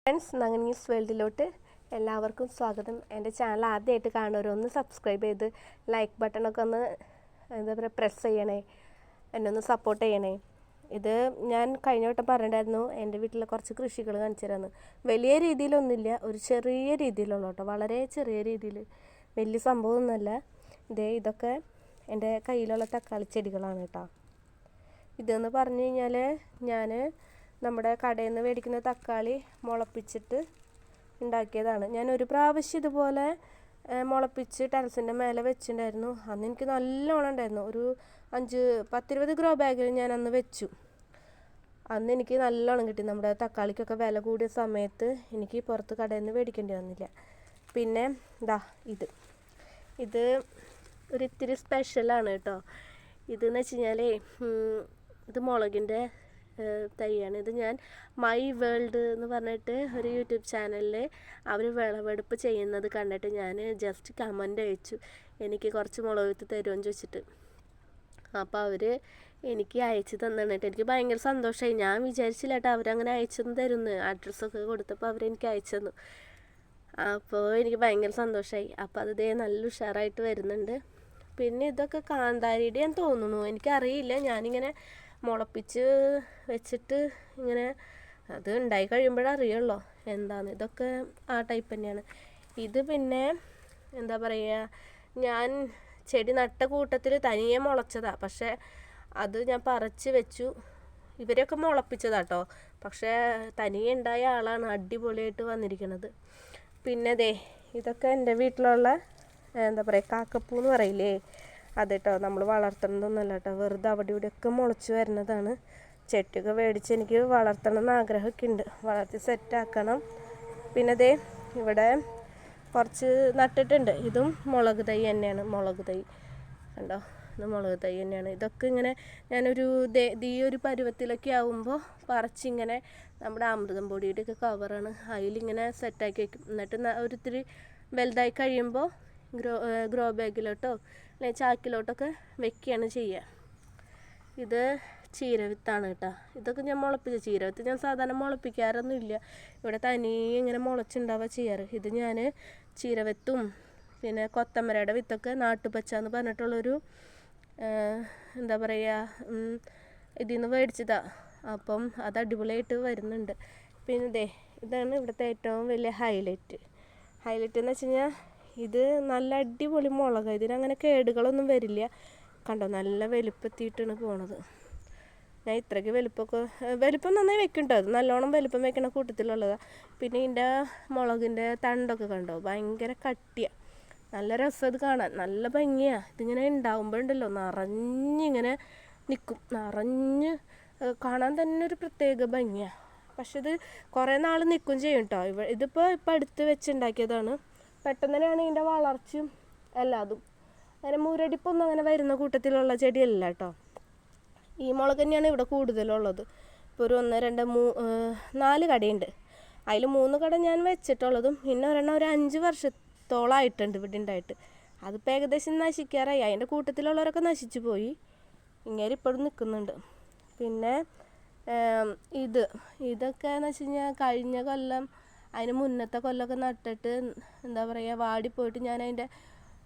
Friends, നങ്ങനീസ് വേൾഡിലോട്ട് എല്ലാവർക്കും സ്വാഗതം. എൻ്റെ ചാനൽ ആദ്യമായിട്ട് കാണുന്നവരൊന്ന് സബ്സ്ക്രൈബ് ചെയ്ത് ലൈക്ക് ബട്ടണൊക്കെ ഒന്ന് എന്താ പറയുക പ്രസ് ചെയ്യണേ, എന്നെ ഒന്ന് സപ്പോർട്ട് ചെയ്യണേ. ഇത് ഞാൻ കഴിഞ്ഞ വട്ടം പറഞ്ഞിട്ടുണ്ടായിരുന്നു എൻ്റെ വീട്ടിലെ കുറച്ച് കൃഷികൾ കാണിച്ചു തരാമെന്ന്. വലിയ രീതിയിലൊന്നുമില്ല, ഒരു ചെറിയ രീതിയിലുള്ള കേട്ടോ, വളരെ ചെറിയ രീതിയിൽ, വലിയ സംഭവമൊന്നുമല്ല. ഇതൊക്കെ എൻ്റെ കയ്യിലുള്ള തക്കാളി ചെടികളാണ് കേട്ടോ. ഇതെന്ന് പറഞ്ഞു കഴിഞ്ഞാൽ ഞാൻ നമ്മുടെ കടയിൽ നിന്ന് മേടിക്കുന്ന തക്കാളി മുളപ്പിച്ചിട്ട് ഉണ്ടാക്കിയതാണ്. ഞാൻ ഒരു പ്രാവശ്യം ഇതുപോലെ മുളപ്പിച്ച് ടെറസിൻ്റെ മേലെ വെച്ചിട്ടുണ്ടായിരുന്നു. അന്ന് എനിക്ക് നല്ലോണം ഉണ്ടായിരുന്നു. ഒരു 10-20 ഗ്രോ ബാഗിൽ ഞാൻ അന്ന് വെച്ചു. അന്ന് എനിക്ക് നല്ലോണം കിട്ടി. നമ്മുടെ തക്കാളിക്കൊക്കെ വില കൂടിയ സമയത്ത് എനിക്ക് പുറത്ത് കടയിൽ നിന്ന് മേടിക്കേണ്ടി വന്നില്ല. പിന്നെ ഇത് ഒരു ഇത്തിരി സ്പെഷ്യലാണ് കേട്ടോ. ഇതെന്ന് വെച്ച് കഴിഞ്ഞാൽ ഇത് മുളകിൻ്റെ തൈയാണ്. ഇത് ഞാൻ മൈ വേൾഡ് എന്ന് പറഞ്ഞിട്ട് ഒരു യൂട്യൂബ് ചാനലിൽ അവർ വിളവെടുപ്പ് ചെയ്യുന്നത് കണ്ടിട്ട് ഞാൻ ജസ്റ്റ് കമൻ്റ് അയച്ചു, എനിക്ക് കുറച്ച് മുളക് വിത്ത് തരുമെന്ന് ചോദിച്ചിട്ട്. അപ്പോൾ അവർ എനിക്ക് അയച്ചു തന്നിട്ട് എനിക്ക് ഭയങ്കര സന്തോഷമായി. ഞാൻ വിചാരിച്ചില്ല കേട്ടോ അവരങ്ങനെ അയച്ചെന്ന് തരുമെന്ന്. അഡ്രസ്സൊക്കെ കൊടുത്തപ്പോൾ അവരെനിക്ക് അയച്ചു തന്നു. അപ്പോൾ എനിക്ക് ഭയങ്കര സന്തോഷമായി. അപ്പോൾ അത് നല്ല ഉഷാറായിട്ട് വരുന്നുണ്ട്. പിന്നെ ഇതൊക്കെ കാന്താരിയുടെ ഞാൻ തോന്നുന്നു, എനിക്കറിയില്ല. ഞാനിങ്ങനെ മുളപ്പിച്ച് വെച്ചിട്ട് ഇങ്ങനെ അത് ഉണ്ടായി കഴിയുമ്പോഴറിയുള്ളൂ എന്താന്ന്. ഇതൊക്കെ ആ ടൈപ്പ് തന്നെയാണ്. ഇത് പിന്നെ എന്താ പറയുക, ഞാൻ ചെടി നട്ട കൂട്ടത്തിൽ തനിയെ മുളച്ചതാണ്. പക്ഷേ അത് ഞാൻ പറിച്ച് വെച്ചു. ഇവരെയൊക്കെ മുളപ്പിച്ചതാട്ടോ, പക്ഷേ തനിയെ ഉണ്ടായ ആളാണ് അടിപൊളിയായിട്ട് വന്നിരിക്കുന്നത്. പിന്നെ ഇതൊക്കെ എൻ്റെ വീട്ടിലുള്ള എന്താ പറയുക കാക്കപ്പൂ എന്ന് പറയില്ലേ, കേട്ടോ. നമ്മൾ വളർത്തുന്നതൊന്നുമല്ല കേട്ടോ, വെറുതെ അവിടെ ഇവിടെയൊക്കെ മുളച്ച് വരുന്നതാണ്. ചെടിയൊക്കെ മേടിച്ച് എനിക്ക് വളർത്തണം എന്ന് ആഗ്രഹമൊക്കെ ഉണ്ട്, വളർത്തി സെറ്റാക്കണം. പിന്നെ ഇവിടെ കുറച്ച് നട്ടിട്ടുണ്ട്. ഇതും മുളക് തൈ തന്നെയാണ്. മുളക് തൈ കണ്ടോ, ഇത് മുളക് തൈ തന്നെയാണ്. ഇതൊക്കെ ഇങ്ങനെ ഞാനൊരു ഈ ഒരു പരുവത്തിലൊക്കെ ആകുമ്പോൾ പറിച്ചിങ്ങനെ നമ്മുടെ അമൃതം പൊടിയുടെയൊക്കെ കവറാണ്, അതിലിങ്ങനെ സെറ്റാക്കി വയ്ക്കും. എന്നിട്ട് ഒരിത്തിരി വലുതായി കഴിയുമ്പോൾ ഗ്രോ ബാഗിലോട്ടോ അല്ലെങ്കിൽ ചാക്കിലോട്ടൊക്കെ വെക്കുകയാണ് ചെയ്യുക. ഇത് ചീരവിത്താണ് കേട്ടോ. ഇതൊക്കെ ഞാൻ മുളപ്പിച്ച ചീരവിത്ത് ഞാൻ സാധാരണ മുളപ്പിക്കാറൊന്നുമില്ല, ഇവിടെ തനിയെ ഇങ്ങനെ മുളച്ചുണ്ടാവുക ചെയ്യാറ്. ഇത് ഞാൻ ചീരവിത്തും പിന്നെ കൊത്തമരയുടെ വിത്തൊക്കെ നാട്ടുപച്ച എന്ന് പറഞ്ഞിട്ടുള്ളൊരു എന്താ പറയുക ഇതിൽ നിന്ന് മേടിച്ചതാണ്. അപ്പം അത് അടിപൊളിയായിട്ട് വരുന്നുണ്ട്. പിന്നെ ഇതാണ് ഇവിടുത്തെ ഏറ്റവും വലിയ ഹൈലൈറ്റ് എന്ന് വെച്ച് കഴിഞ്ഞാൽ ഇത് നല്ല അടിപൊളി മുളക്. ഇതിനങ്ങനെ കേടുകളൊന്നും വരില്ല. കണ്ടോ, നല്ല വലുപ്പത്തിയിട്ടാണ് പോണത്. ഞാൻ ഇത്രയ്ക്ക് വലിപ്പം നന്നായി വെക്കും കേട്ടോ. അത് നല്ലോണം വലിപ്പം വെക്കണ കൂട്ടത്തിലുള്ളതാണ്. പിന്നെ ഇതിൻ്റെ മുളകിൻ്റെ തണ്ടൊക്കെ കണ്ടോ, ഭയങ്കര കട്ടിയാണ്. നല്ല രസം ഇത് കാണാൻ, നല്ല ഭംഗിയാണ്. ഇതിങ്ങനെ ഉണ്ടാകുമ്പോഴുണ്ടല്ലോ നിറഞ്ഞിങ്ങനെ നിൽക്കും, നിറഞ്ഞ് കാണാൻ തന്നെ ഒരു പ്രത്യേക ഭംഗിയാണ്. പക്ഷെ ഇത് കുറേ നാൾ നിൽക്കും ചെയ്യും കേട്ടോ. ഇതിപ്പോൾ അടുത്ത് വെച്ചുണ്ടാക്കിയതാണ്. പെട്ടെന്ന് തന്നെയാണ് ഇതിൻ്റെ വളർച്ചയും എല്ലാതും. അങ്ങനെ മുരടിപ്പൊന്നും അങ്ങനെ വരുന്ന കൂട്ടത്തിലുള്ള ചെടിയല്ല കേട്ടോ. ഈ മുളക് തന്നെയാണ് ഇവിടെ കൂടുതലുള്ളത്. ഇപ്പോൾ ഒരു 1, 2, 4 കടയുണ്ട്. അതിൽ 3 കട ഞാൻ വെച്ചിട്ടുള്ളതും പിന്നെ ഒരെണ്ണം ഒരു 5 വർഷത്തോളമായിട്ടുണ്ട് ഇവിടെ ഉണ്ടായിട്ട്. അതിപ്പോൾ ഏകദേശം നശിക്കാറായി. അതിൻ്റെ കൂട്ടത്തിലുള്ളവരൊക്കെ നശിച്ചു പോയി. ഇങ്ങനെ ഇപ്പോഴും നിൽക്കുന്നുണ്ട്. പിന്നെ ഇതൊക്കെ എന്ന് വെച്ച് കഴിഞ്ഞാൽ കഴിഞ്ഞ കൊല്ലം അതിന് മുന്നത്തെ കൊല്ലമൊക്കെ നട്ടിട്ട് എന്താ പറയുക വാടിപ്പോയിട്ട് ഞാൻ അതിൻ്റെ